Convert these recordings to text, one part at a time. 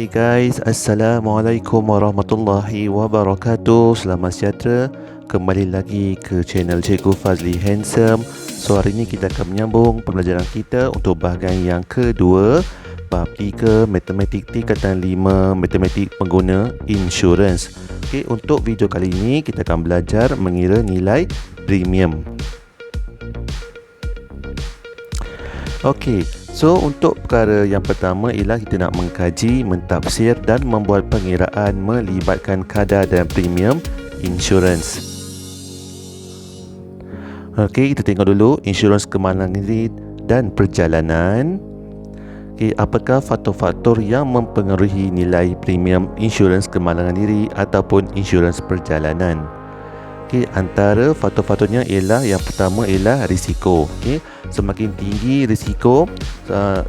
Hey guys, Assalamualaikum warahmatullahi wabarakatuh. Selamat sejahtera. Kembali lagi ke channel Cikgu Fazli Handsome. So hari ini kita akan menyambung pembelajaran kita untuk bahagian yang kedua, bab 3 Matematik tingkatan 5 Matematik pengguna insurans. Okey, untuk video kali ini kita akan belajar mengira nilai premium. Okey, so untuk perkara yang pertama ialah kita nak mengkaji, mentafsir dan membuat pengiraan melibatkan kadar dan premium insurans. Okey, kita tengok dulu insurans kemalangan diri dan perjalanan. Okey, apakah faktor-faktor yang mempengaruhi nilai premium insurans kemalangan diri ataupun insurans perjalanan? Okey, antara faktor-faktornya ialah yang pertama ialah risiko. Okey, semakin tinggi risiko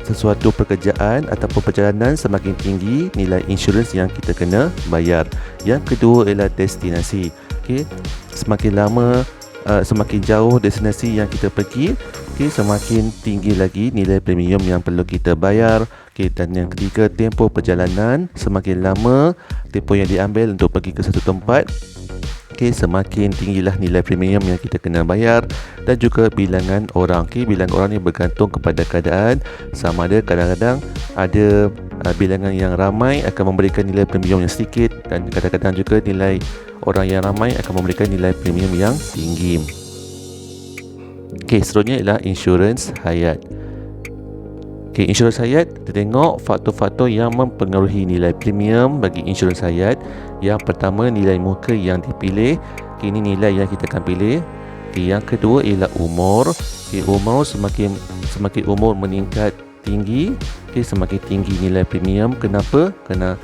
sesuatu pekerjaan ataupun perjalanan, semakin tinggi nilai insurans yang kita kena bayar. Yang kedua ialah destinasi. Okey, semakin lama semakin jauh destinasi yang kita pergi, okey, semakin tinggi lagi nilai premium yang perlu kita bayar. Okey, dan yang ketiga tempoh perjalanan, semakin lama tempoh yang diambil untuk pergi ke satu tempat, okey, semakin tinggilah nilai premium yang kita kena bayar. Dan juga bilangan orang. Okey, bilangan orang ni bergantung kepada keadaan, sama ada kadang-kadang ada bilangan yang ramai akan memberikan nilai premium yang sedikit, dan kadang-kadang juga nilai orang yang ramai akan memberikan nilai premium yang tinggi. Okey, seterusnya ialah insurans hayat. Okey, insurans hayat, kita tengok faktor-faktor yang mempengaruhi nilai premium bagi insurans hayat. Yang pertama, nilai muka yang dipilih. Okey, ini nilai yang kita akan pilih. Okey, yang kedua ialah umur. Okey, umur semakin umur meningkat tinggi, okey, semakin tinggi nilai premium. Kenapa? Kerana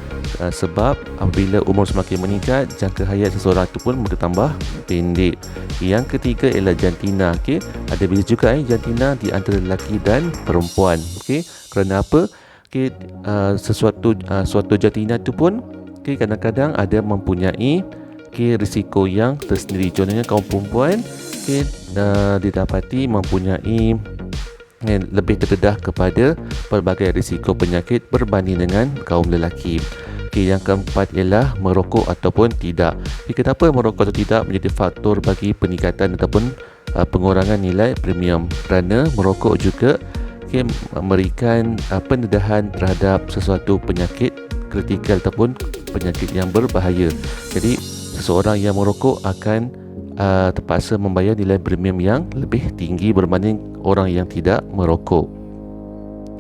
sebab apabila umur semakin meningkat, jangka hayat seseorang itu pun bertambah pendek. Yang ketiga ialah jantina. Okey, ada beza juga jantina di antara lelaki dan perempuan. Okey, kerana apa? Okey, suatu jantina itu pun, okey, kadang-kadang ada mempunyai, okey, risiko yang tersendiri. Contohnya kaum perempuan, okey, didapati mempunyai lebih terdedah kepada pelbagai risiko penyakit berbanding dengan kaum lelaki. Okey, yang keempat ialah merokok ataupun tidak. Okey, kenapa merokok atau tidak menjadi faktor bagi peningkatan ataupun pengurangan nilai premium? Kerana merokok juga, okey, memberikan pendedahan terhadap sesuatu penyakit kritikal ataupun penyakit yang berbahaya. Jadi seseorang yang merokok akan terpaksa membayar nilai premium yang lebih tinggi berbanding orang yang tidak merokok.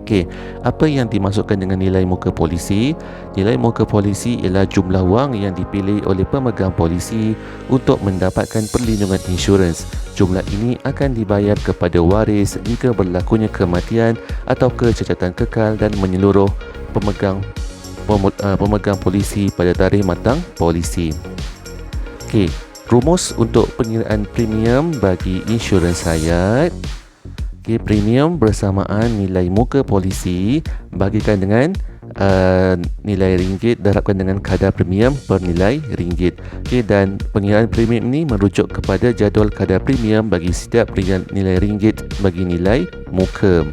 Okey, apa yang dimaksudkan dengan nilai muka polisi? Nilai muka polisi ialah jumlah wang yang dipilih oleh pemegang polisi untuk mendapatkan perlindungan insurans. Jumlah ini akan dibayar kepada waris jika berlakunya kematian atau kecacatan kekal dan menyeluruh pemegang polisi pada tarikh matang polisi. Okey, rumus untuk pengiraan premium bagi insurans hayat. Okey, premium bersamaan nilai muka polisi bagikan dengan nilai ringgit darabkan dengan kadar premium per nilai ringgit. Okey, dan pengiraan premium ini merujuk kepada jadual kadar premium bagi setiap nilai ringgit bagi nilai muka.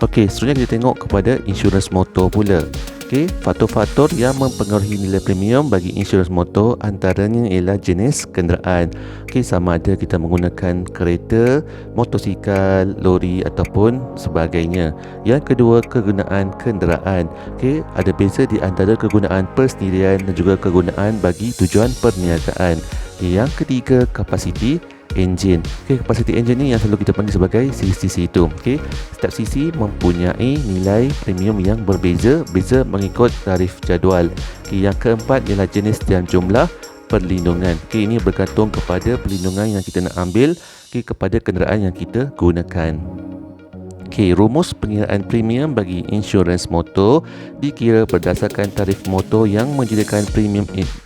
Okey, seterusnya kita tengok kepada insurans motor pula. Okey, faktor-faktor yang mempengaruhi nilai premium bagi insurans motor antaranya ialah jenis kenderaan. Okey, sama ada kita menggunakan kereta, motosikal, lori ataupun sebagainya. Yang kedua, kegunaan kenderaan. Okey, ada beza di antara kegunaan persendirian dan juga kegunaan bagi tujuan perniagaan. Yang ketiga, kapasiti enjin. Okey, kapasiti enjin ni yang selalu kita panggil sebagai CC itu. Okey, setiap CC mempunyai nilai premium yang berbeza, beza mengikut tarif jadual. Okey, yang keempat ialah jenis dan jumlah perlindungan. Okey, ini bergantung kepada perlindungan yang kita nak ambil, okey, kepada kenderaan yang kita gunakan. Okey, rumus pengiraan premium bagi insurans motor dikira berdasarkan tarif motor yang menyediakan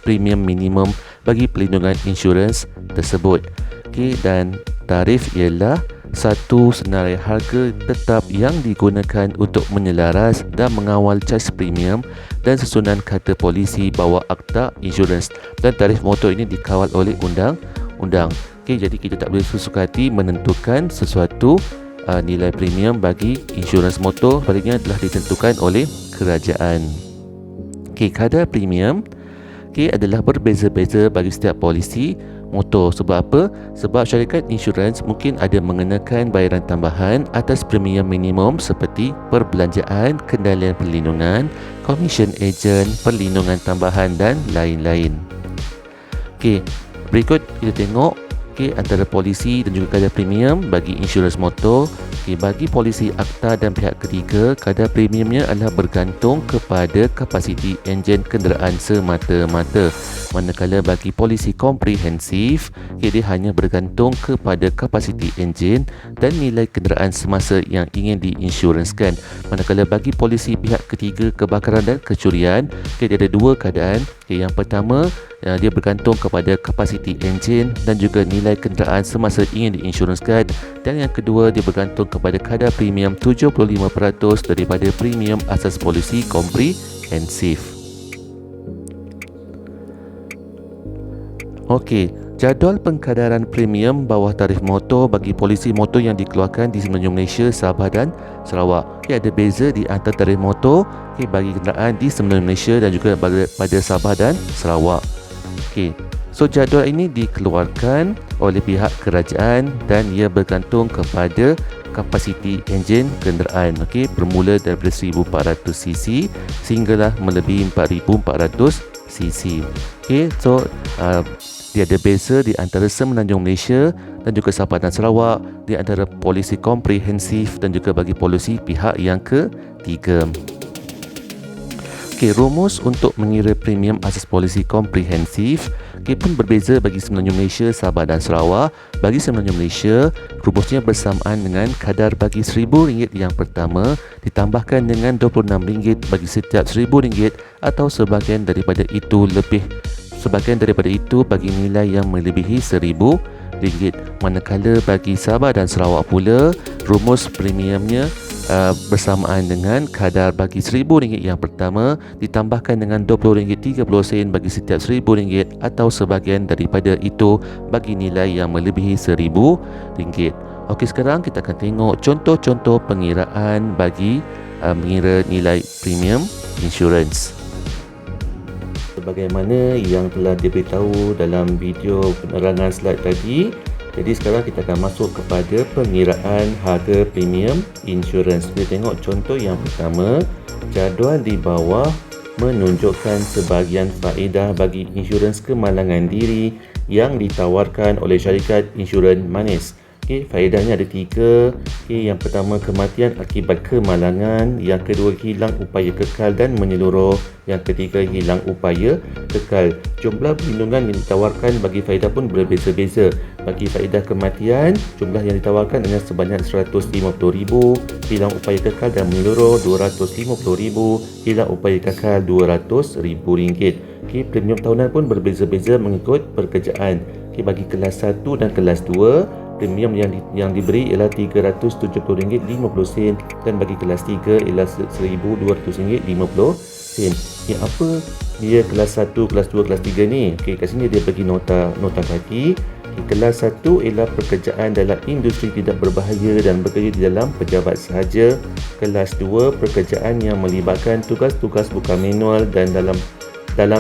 premium minimum bagi perlindungan insurans tersebut. Okey, dan tarif ialah satu senarai harga tetap yang digunakan untuk menyelaras dan mengawal caj premium dan susunan kata polisi bawah Akta Insurans, dan tarif motor ini dikawal oleh undang-undang. Okey, jadi kita tak boleh sesuka hati menentukan sesuatu nilai premium bagi insurans motor pastinya telah ditentukan oleh kerajaan. Okey, kadar premium adalah berbeza-beza bagi setiap polisi motor. Sebab apa? Sebab syarikat insurans mungkin ada mengenakan bayaran tambahan atas premium minimum seperti perbelanjaan, kendalian perlindungan, komisen ejen, perlindungan tambahan dan lain-lain. Okey, berikut kita tengok antara polisi dan juga kadar premium bagi insurans motor. Bagi polisi akta dan pihak ketiga, kadar premiumnya adalah bergantung kepada kapasiti enjin kenderaan semata-mata. Manakala bagi polisi komprehensif, dia hanya bergantung kepada kapasiti enjin dan nilai kenderaan semasa yang ingin diinsurансkan. Manakala bagi polisi pihak ketiga kebakaran dan kecurian, dia ada dua keadaan. Yang pertama, dia bergantung kepada kapasiti enjin dan juga nilai kenderaan semasa ingin diinsurансkan, dan yang kedua dia bergantung kepada kadar premium 75% daripada premium asas polisi komprehensif. Okey, jadual pengkadaran premium bawah tarikh motor bagi polisi motor yang dikeluarkan di Semenanjung Malaysia, Sabah dan Sarawak. Ada beza di antara tarikh motor bagi kenderaan di Semenanjung Malaysia dan juga pada Sabah dan Sarawak. So jadual ini dikeluarkan oleh pihak kerajaan dan ia bergantung kepada kapasiti enjin kenderaan. Bermula daripada 1400cc sehinggalah melebihi 4400cc. So dia ada beza di antara Semenanjung Malaysia dan juga Sabah dan Sarawak, di antara polisi komprehensif dan juga bagi polisi pihak yang ketiga. Rumus untuk mengira premium asas polisi komprehensif pun berbeza bagi Semenanjung Malaysia, Sabah dan Sarawak. Bagi Semenanjung Malaysia, rumusnya bersamaan dengan kadar bagi RM1,000 yang pertama ditambahkan dengan RM26 bagi setiap RM1,000 atau sebahagian daripada itu bagi nilai yang melebihi RM1,000. Manakala bagi Sabah dan Sarawak pula, rumus premiumnya bersamaan dengan kadar bagi RM1,000 yang pertama ditambahkan dengan RM20.30 bagi setiap RM1,000 atau sebahagian daripada itu bagi nilai yang melebihi RM1,000. Okey, sekarang kita akan tengok contoh-contoh pengiraan bagi mengira nilai premium insurans. Sebagaimana yang telah diberitahu dalam video penerangan slide tadi, jadi sekarang kita akan masuk kepada pengiraan harga premium insurans. Kita tengok contoh yang pertama. Jadual di bawah menunjukkan sebahagian faedah bagi insurans kemalangan diri yang ditawarkan oleh syarikat insurans Manis. Faedahnya ada 3. Yang pertama, kematian akibat kemalangan. Yang kedua, hilang upaya kekal dan menyeluruh. Yang ketiga, hilang upaya kekal. Jumlah perlindungan yang ditawarkan bagi faedah pun berbeza-beza. Bagi faedah kematian, jumlah yang ditawarkan adalah sebanyak RM150,000. Hilang upaya kekal dan menyeluruh RM250,000. Hilang upaya kekal RM200,000. Premium tahunan pun berbeza-beza mengikut pekerjaan. Bagi kelas 1 dan kelas 2, premium yang diberi ialah RM370.50 dan bagi kelas 3 ialah RM1,200.50. Apa dia kelas 1, kelas 2, kelas 3 ni? Kat sini dia bagi nota kaki. Kelas 1 ialah pekerjaan dalam industri tidak berbahaya dan bekerja di dalam pejabat sahaja. Kelas 2, pekerjaan yang melibatkan tugas-tugas bukan manual dan dalam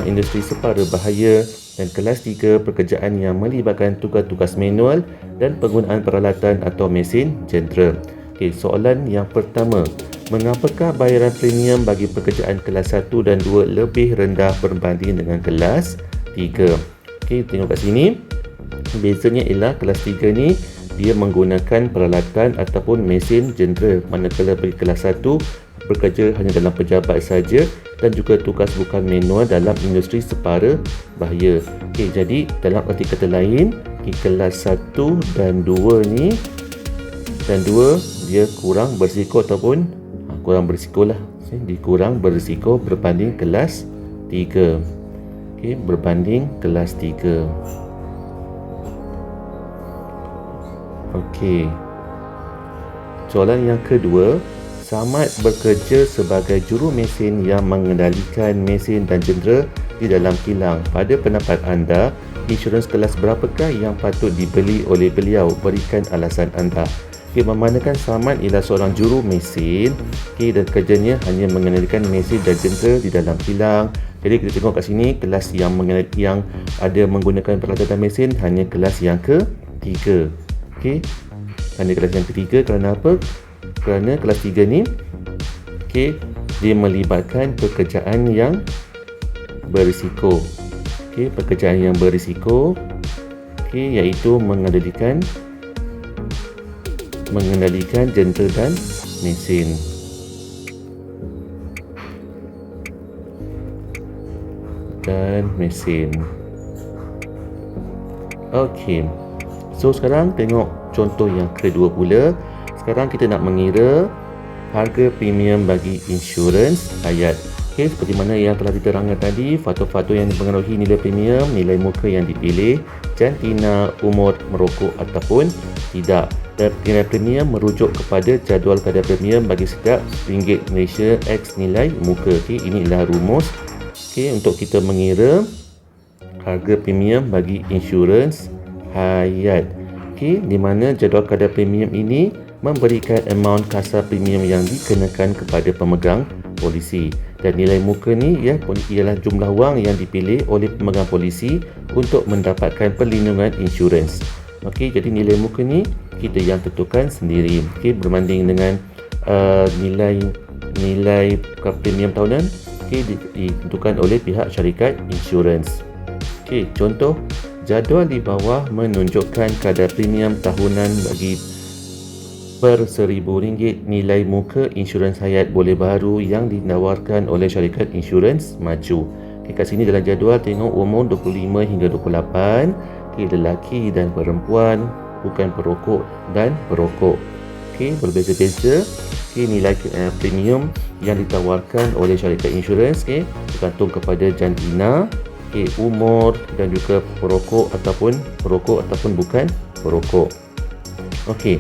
industri separa bahaya. Dan kelas 3, pekerjaan yang melibatkan tugas-tugas manual dan penggunaan peralatan atau mesin jentera. Soalan yang pertama, mengapakah bayaran premium bagi pekerjaan kelas 1 dan 2 lebih rendah berbanding dengan kelas 3? Tengok kat sini. Bezanya ialah kelas 3 ni dia menggunakan peralatan ataupun mesin jentera, manakala bagi kelas 1 bekerja hanya dalam pejabat saja dan juga tugas bukan manual dalam industri separa bahaya. Jadi dalam arti kata lain, kelas 1 dan 2 ni, dan 2 dia kurang berisiko ataupun kurang berisiko lah. Kurang berisiko berbanding kelas 3. Berbanding kelas 3. Soalan yang kedua, Samad bekerja sebagai juru mesin yang mengendalikan mesin dan jentera di dalam kilang. Pada pendapat anda, insurans kelas berapakah yang patut dibeli oleh beliau? Berikan alasan anda. Okey, memandangkan Saman ialah seorang juru mesin, okey, dan kerjanya hanya mengendalikan mesin dan jentera di dalam kilang. Jadi kita tengok kat sini kelas yang ada menggunakan peralatan mesin hanya kelas yang ketiga. Okey. Hanya kelas yang ketiga kerana apa? Kerana kelas 3 ni okey, dia melibatkan pekerjaan yang berisiko. Okey, pekerjaan yang berisiko okey, iaitu mengendalikan jentera dan mesin. Okey. So sekarang tengok contoh yang kedua pula. Sekarang kita nak mengira harga premium bagi insurans hayat. Okey, seperti mana yang telah diterangkan tadi, faktor-faktor yang mempengaruhi nilai premium, nilai muka yang dipilih, jantina, umur, merokok ataupun tidak. Dan nilai premium merujuk kepada jadual kadar premium bagi setiap ringgit Malaysia X nilai muka. Okey, ini adalah rumus untuk kita mengira harga premium bagi insurans hayat. Okey, di mana jadual kadar premium ini memberikan amount kasar premium yang dikenakan kepada pemegang polisi. Dan nilai muka ni ialah jumlah wang yang dipilih oleh pemegang polisi untuk mendapatkan perlindungan insurans. Okey, jadi nilai muka ni kita yang tentukan sendiri. Okey, berbanding dengan nilai premium tahunan ditentukan oleh pihak syarikat insurans. Okey, contoh jadual di bawah menunjukkan kadar premium tahunan bagi per RM1,000 nilai muka insurans hayat boleh baru yang ditawarkan oleh syarikat insurans maju. Okay, kat sini dalam jadual tengok umur 25 hingga 28, okay, lelaki dan perempuan, bukan perokok dan perokok. Okay, berbeza-beza nilai premium yang ditawarkan oleh syarikat insurans, bergantung kepada jantina, umur dan juga perokok ataupun bukan perokok. Okey.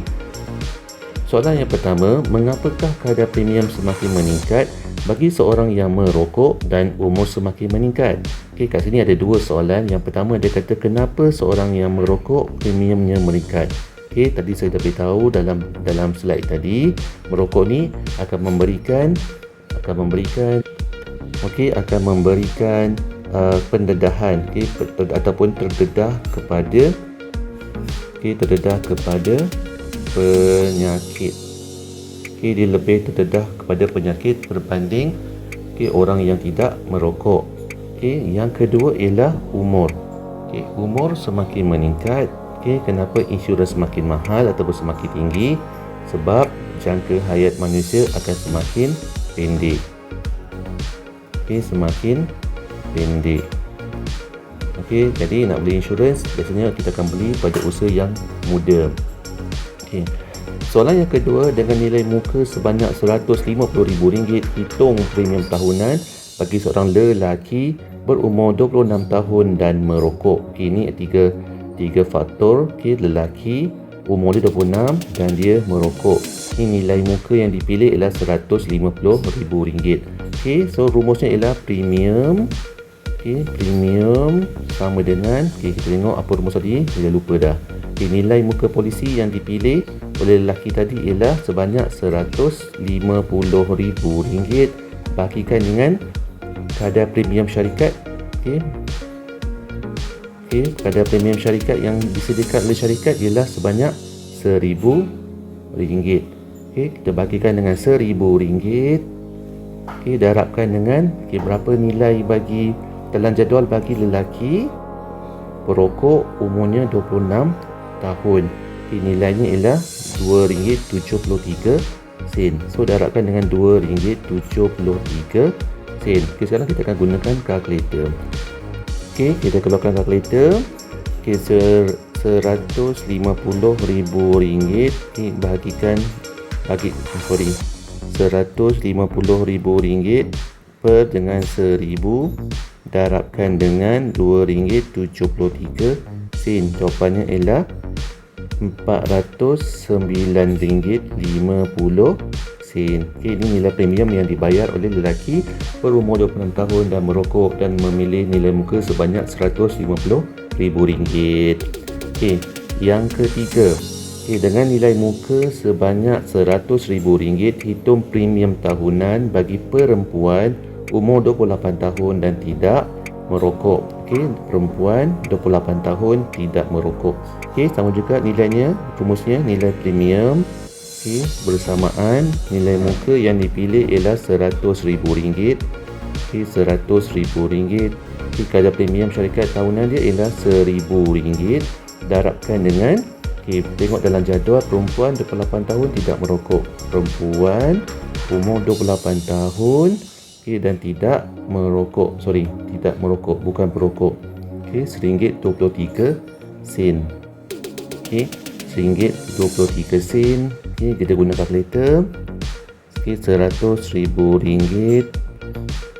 Soalan yang pertama, mengapakah kadar premium semakin meningkat bagi seorang yang merokok dan umur semakin meningkat? Okey, kat sini ada dua soalan. Yang pertama dia kata kenapa seorang yang merokok premiumnya meningkat? Okey, tadi saya dah beritahu dalam slide tadi, merokok ni akan memberikan pendedahan, ataupun terdedah kepada penyakit. Dia lebih terdedah kepada penyakit berbanding orang yang tidak merokok. Yang kedua ialah umur. Umur semakin meningkat. Kenapa insurans semakin mahal ataupun semakin tinggi? Sebab jangka hayat manusia akan semakin pendek. Semakin pendek. Jadi nak beli insurans biasanya kita akan beli pada usia yang muda. Soalan yang kedua, dengan nilai muka sebanyak RM150,000, hitung premium tahunan bagi seorang lelaki berumur 26 tahun dan merokok. Ini tiga faktor. Lelaki, umur dia 26 dan dia merokok. Ini nilai muka yang dipilih ialah RM150,000. So rumusnya ialah premium. Premium sama dengan, kita tengok apa rumus tadi, saya lupa dah. Nilai muka polisi yang dipilih oleh lelaki tadi ialah sebanyak RM150,000 bagikan dengan kadar premium syarikat. Kadar premium syarikat yang disediakan oleh syarikat ialah sebanyak RM1,000. Kita bagikan dengan RM1,000. Darabkan dengan berapa nilai bagi dalam jadual bagi lelaki perokok umurnya 26 tahun. Nilainya ialah RM2.73. So darabkan dengan RM2.73. Sekarang kita akan gunakan kalkulator. Kita keluarkan kalkulator. RM150,000 RM150,000 per dengan 1,000 darabkan dengan RM2.73. Jawapannya ialah RM409.50. Ini nilai premium yang dibayar oleh lelaki berumur 26 tahun dan merokok dan memilih nilai muka sebanyak RM150,000. Yang ketiga, dengan nilai muka sebanyak RM100,000, hitung premium tahunan bagi perempuan umur 28 tahun dan tidak merokok. Perempuan 28 tahun tidak merokok. Sama juga nilainya, rumusnya nilai premium bersamaan nilai muka yang dipilih ialah RM100,000. RM100,000. Kadar premium syarikat tahunan dia ialah RM1,000. Darabkan dengan tengok dalam jadual, perempuan 28 tahun tidak merokok. Perempuan umur 28 tahun dan tidak merokok. Tidak merokok, bukan perokok. RM1.23. RM1.23. Kita guna kalkulator. RM100,000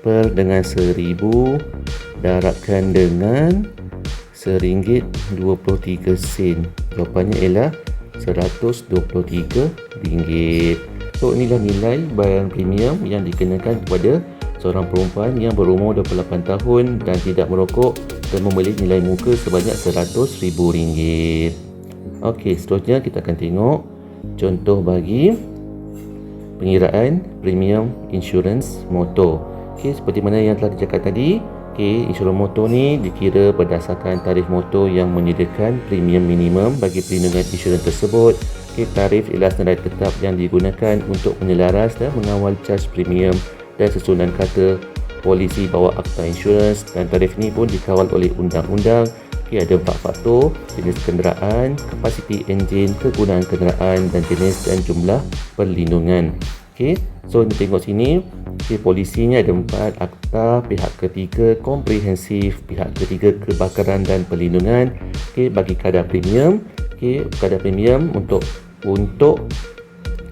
per dengan 1,000 darabkan dengan RM1.23. Jawapannya ialah RM123. So inilah nilai bayaran premium yang dikenakan kepada seorang perempuan yang berumur 28 tahun dan tidak merokok dan membeli nilai muka sebanyak RM100,000. Okey, seterusnya kita akan tengok contoh bagi pengiraan premium insurans motor. Seperti mana yang telah dicakap tadi, insurans motor ni dikira berdasarkan tarif motor yang menyediakan premium minimum bagi perlindungan insurans tersebut. Tarif ialah standard tetap yang digunakan untuk menyelaras dan mengawal charge premium dan susunan kata polisi bawah Akta Insurans, dan tarif ini pun dikawal oleh undang-undang. Ada 4 faktor: jenis kenderaan, kapasiti enjin, kegunaan kenderaan dan jenis dan jumlah perlindungan. So tengok sini, polisinya ada 4: akta, pihak ketiga komprehensif, pihak ketiga kebakaran dan perlindungan. Bagi kadar premium, kadar premium untuk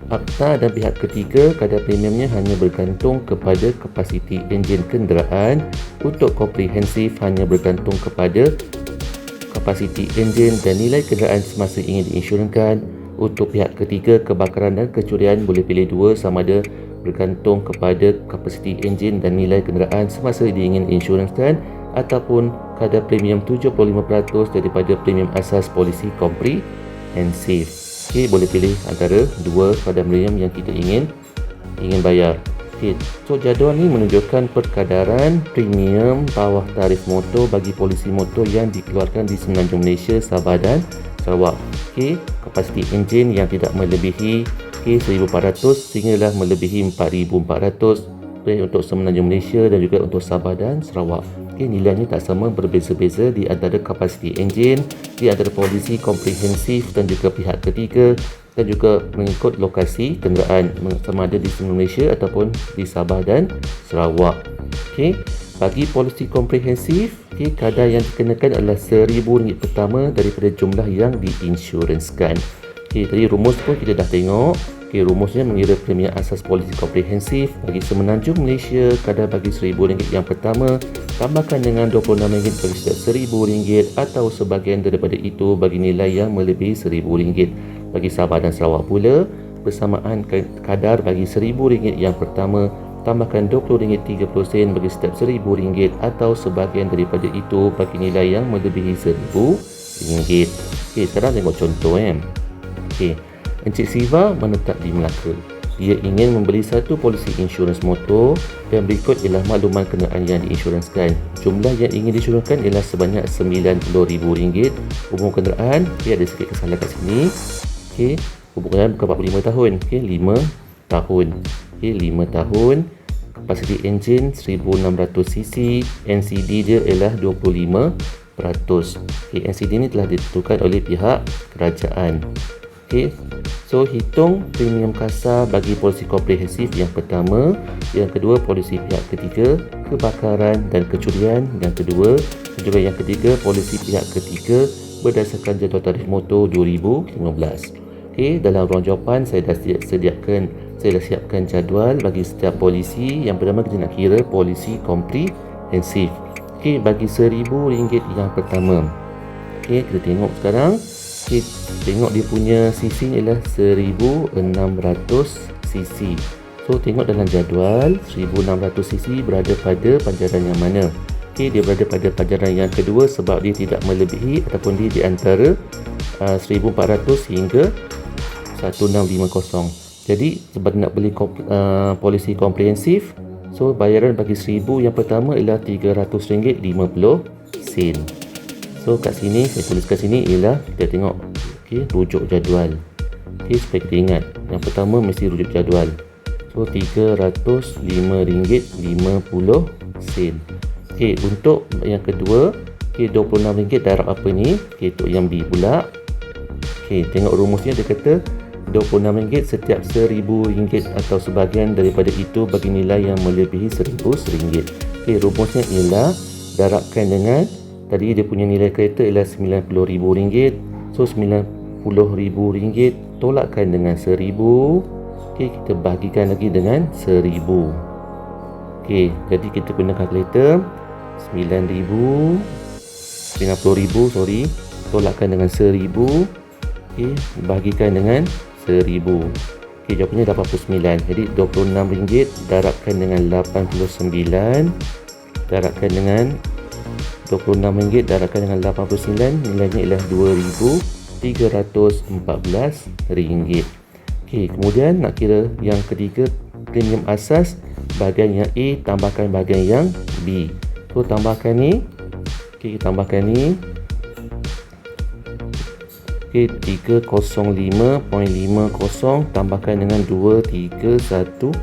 akta dan pihak ketiga, kadar premiumnya hanya bergantung kepada kapasiti enjin kenderaan. Untuk komprehensif hanya bergantung kepada kapasiti enjin dan nilai kenderaan semasa ingin diinsurans. Untuk pihak ketiga kebakaran dan kecurian boleh pilih dua, sama ada bergantung kepada kapasiti enjin dan nilai kenderaan semasa diingin diinsurans, ataupun kadar premium 75% daripada premium asas polisi komprehensif. Boleh pilih antara dua kadar premium yang kita ingin bayar. So jadual ni menunjukkan perkadaran premium bawah tarif motor bagi polisi motor yang dikeluarkan di Semenanjung Malaysia, Sabah dan Sarawak. Kapasiti enjin yang tidak melebihi 1,400 sehinggalah melebihi 4,400 untuk Semenanjung Malaysia dan juga untuk Sabah dan Sarawak. Nilainya tak sama, berbeza-beza di antara kapasiti enjin, di antara polisi komprehensif dan juga pihak ketiga, dan juga mengikut lokasi kenderaan, sama ada di Semenanjung Malaysia ataupun di Sabah dan Sarawak. Bagi polisi komprehensif, kadar yang dikenakan adalah RM1,000 pertama daripada jumlah yang diinsurenskan. Tadi rumus pun kita dah tengok. Rumusnya mengira premium asas polisi komprehensif bagi Semenanjung Malaysia, kadar bagi RM1,000 yang pertama, tambahkan dengan RM26 bagi setiap RM1,000 atau sebahagian daripada itu bagi nilai yang melebihi RM1,000. Bagi Sabah dan Sarawak pula, bersamaan kadar bagi RM1,000 yang pertama, tambahkan RM20.30 bagi setiap RM1,000 atau sebahagian daripada itu bagi nilai yang melebihi RM1,000. Sekarang tengok contoh. Encik Siva menetap di Melaka. Dia ingin membeli satu polisi insurans motor dan berikut ialah makluman kenderaan yang diinsurансkan. Jumlah yang ingin diinsurансkan ialah sebanyak RM90,000. Umur kenderaan, ada sikit kesalahan kat sini. Umur kenderaan bukan 45 tahun, 5 tahun. 5 tahun. Kapasiti enjin 1600cc. NCD dia ialah 25%. NCD ni telah ditentukan oleh pihak kerajaan. So hitung premium kasar bagi polisi komprehensif yang pertama, yang kedua polisi pihak ketiga kebakaran dan kecurian yang kedua, dan juga yang ketiga polisi pihak ketiga berdasarkan jadual tarif motor 2015. Dalam ruang jawapan saya dah siapkan jadual bagi setiap polisi. Yang pertama kita nak kira polisi komprehensif. Bagi RM1,000 yang pertama, kita tengok sekarang. Tengok dia punya cc ni ialah 1600cc. So tengok dalam jadual 1600cc berada pada panjaran yang mana? Dia berada pada panjaran yang kedua sebab dia tidak melebihi ataupun dia di antara 1400 hingga 1650. Jadi sebab nak beli polisi komprehensif, so bayaran bagi 1000 yang pertama ialah RM300.50. So kat sini saya tulis kat sini ialah kita tengok rujuk jadual. Supaya kita ingat, yang pertama mesti rujuk jadual. So RM305.50. Untuk yang kedua, RM26 darab apa ni? Untuk yang B pula. Tengok rumusnya, dia kata RM26 setiap RM1,000 atau sebahagian daripada itu bagi nilai yang melebihi RM1,000. Rumusnya ialah darabkan dengan, tadi dia punya nilai kereta ialah RM90,000. So RM90,000 tolakkan dengan RM1,000. Kita bahagikan lagi dengan RM1,000. Jadi kita guna kalkulator. RM90,000 tolakkan dengan RM1,000. Bahagikan dengan RM1,000. Jawapannya 89. Jadi RM26 darabkan dengan 89 darabkan dengan RM26 darabkan dengan 89, nilainya ialah RM2,314. Kemudian nak kira yang ketiga, premium asas bahagian yang A tambahkan bahagian yang B. So tambahkan ni, tambahkan ni 305.50 tambahkan dengan 2314.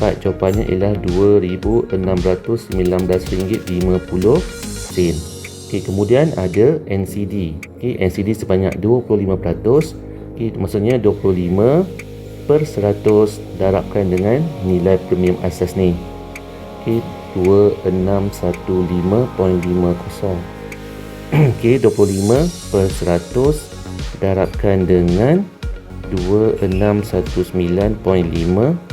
Jawapannya ialah RM2,619.50. Kemudian ada NCD. NCD sebanyak 25%. Maksudnya 25% darabkan dengan nilai premium asas ni. 2615.50. 25% darabkan dengan 2619.5,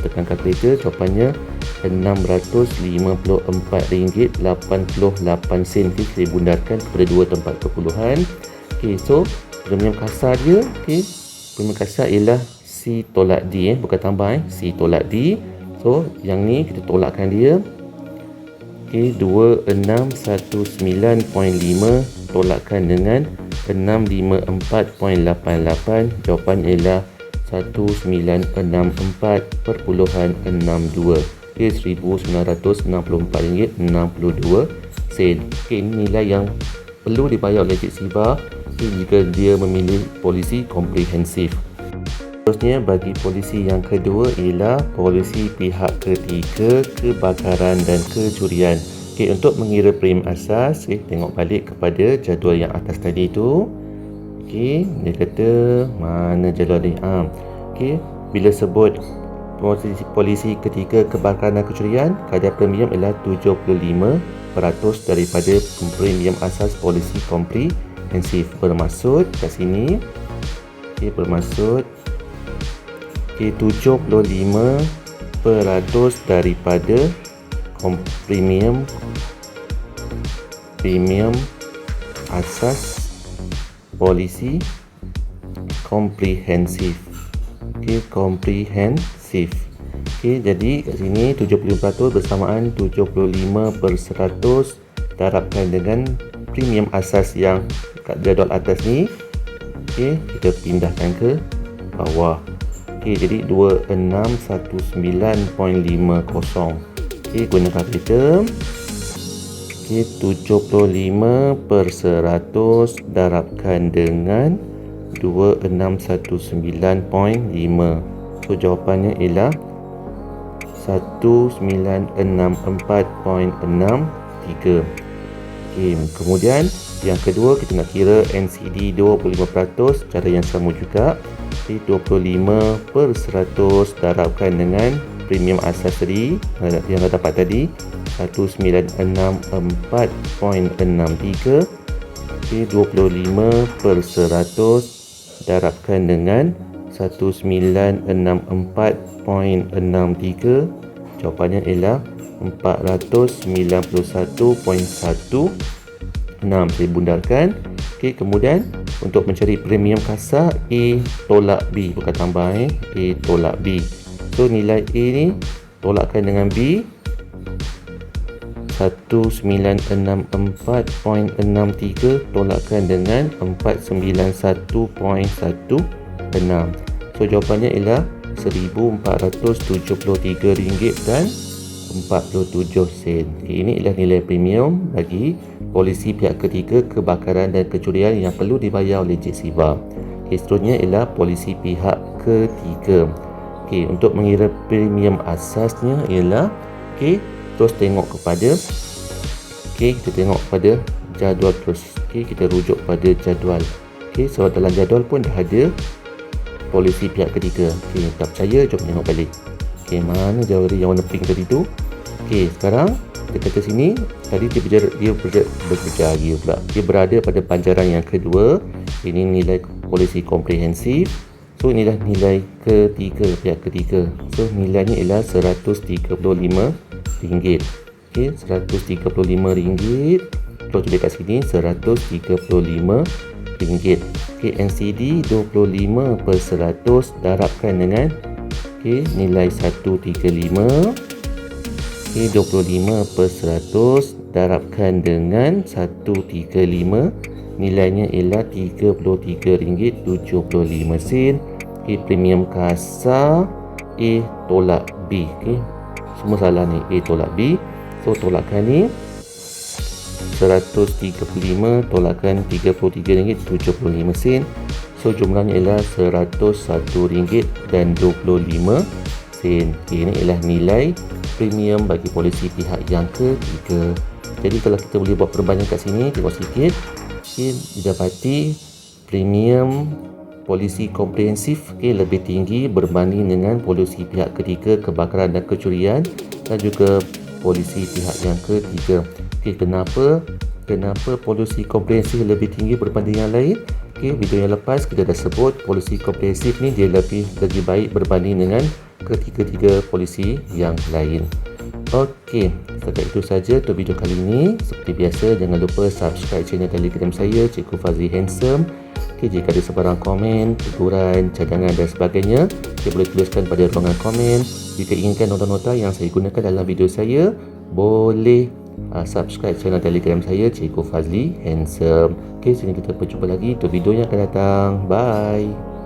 tekan kalkulator, jawapannya RM654.88. Kita bundarkan kepada dua tempat perpuluhan. So premium kasar dia, premium kasar ialah C tolak D, bukan tambah, C tolak D. So yang ni kita tolakkan dia. 2619.5 tolakkan dengan 654.88. Jawapan ialah 1964.62. RM1,964.62. Ini nilai yang perlu dibayar oleh Cik Siva jika dia memilih polisi komprehensif. Seterusnya, bagi polisi yang kedua ialah polisi pihak ketiga, kebakaran dan kecurian. Untuk mengira premium asas, tengok balik kepada jadual yang atas tadi tu. Dia kata mana jadual ni? Bila sebut polisi ketiga, kebakaran dan kecurian, kadar premium ialah 75% daripada premium asas polisi komprehensif. Bermaksud kat sini, bermaksud 75% daripada premium asas polisi komprehensif. Komprehensif. Jadi kat sini 75% bersamaan 75% darabkan dengan premium asas yang kat jadual atas ni. Kita pindahkan ke bawah. Jadi 2619.50. Guna kalkulator. 75% darabkan dengan 2619.5. So jawapannya ialah 1964.63. Kemudian yang kedua, kita nak kira NCD 25%. Cara yang sama juga. 25% darabkan dengan premium asas tadi yang dah dapat tadi, 1964.63. 25% darabkan dengan 1964.63. Jawapannya ialah 491.16. Saya bundarkan. Kemudian untuk mencari premium kasar, A tolak B, bukan tambah, A tolak B. So nilai A ni tolakkan dengan B. 1964.63 tolakkan dengan 491.16. So jawapannya ialah RM1,473.47. Ini ialah nilai premium bagi polisi pihak ketiga kebakaran dan kecurian yang perlu dibayar oleh Cik Siva. Seterusnya ialah polisi pihak ketiga. Untuk mengira premium asasnya ialah terus tengok kepada kita tengok pada jadual terus. Kita rujuk pada jadual. Sebab dalam jadual pun dah ada polisi pihak ketiga. Tak percaya, jom tengok balik. Mana jadual yang warna pink tadi tu? Sekarang kita kata sini tadi dia berada pada pancaran yang kedua. Ini nilai polisi komprehensif. So inilah nilai ketiga, pihak ketiga. So nilainya ialah RM135. RM135. Terus tulis kat sini RM135. NCD 25/100 darabkan dengan nilai 135. 25/100 darabkan dengan 135. Nilainya ialah RM33.75. Premium kasar A tolak B. Semua salah ni, A tolak B. So tolakkan ni 135 tolakkan RM33.75. So jumlahnya ialah RM101.25. Ini ialah nilai premium bagi polisi pihak yang ketiga. Jadi kalau kita boleh buat perbandingan kat sini, tengok sikit. Didapati premium polisi komprehensif lebih tinggi berbanding dengan polisi pihak ketiga kebakaran dan kecurian dan juga polisi pihak yang ketiga. Kenapa polisi komprehensif lebih tinggi berbanding yang lain? Video yang lepas kita dah sebut polisi komprehensif ni dia lebih baik berbanding dengan ketiga-tiga polisi yang lain. Setakat itu saja untuk video kali ini. Seperti biasa, jangan lupa subscribe channel Telegram saya, Cikgu Fazli Handsome. Jika ada sebarang komen, teguran, cadangan dan sebagainya, boleh tuliskan pada ruangan komen. Jika inginkan nota-nota yang saya gunakan dalam video saya, boleh subscribe channel Telegram saya, Cikgu Fazli Handsome. Sehingga kita berjumpa lagi untuk video yang akan datang. Bye.